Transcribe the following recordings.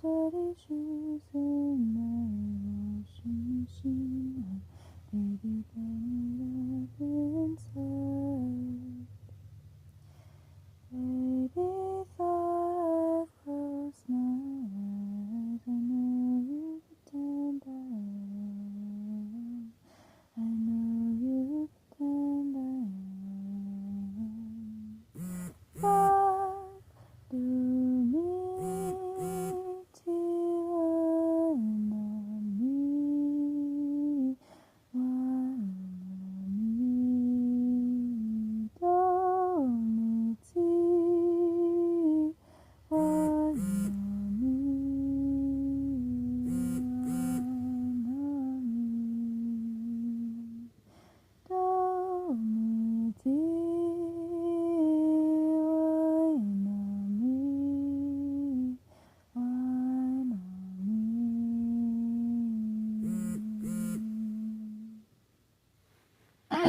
dirty shoes in my washing machine. Baby, burn it up inside. Baby, thought I've closed my eyes. I know you pretend I am. I know you pretend I am. What do me to one on me? One on me. Don't see one on me. One on me. Don't wine on me, wine on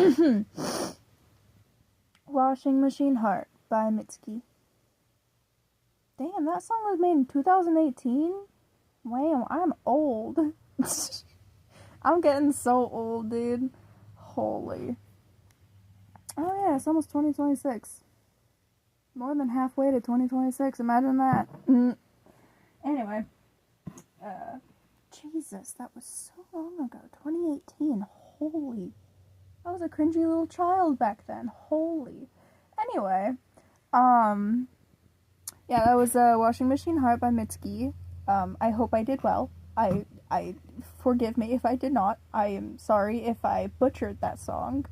me. Washing Machine Heart by Mitski. Damn, that song was made in 2018? Wow, I'm old. I'm getting so old, dude. Holy. Oh yeah, it's almost 2026. More than halfway to 2026. Imagine that. Anyway. Jesus, that was so long ago. 2018. Holy. I was a cringy little child back then. Holy. Anyway. Yeah, that was Washing Machine Heart by Mitski. I hope I did well. I forgive me if I did not. I am sorry if I butchered that song.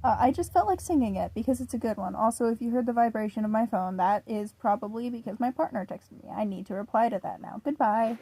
I just felt like singing it because it's a good one. Also, if you heard the vibration of my phone, that is probably because my partner texted me. I need to reply to that now. Goodbye.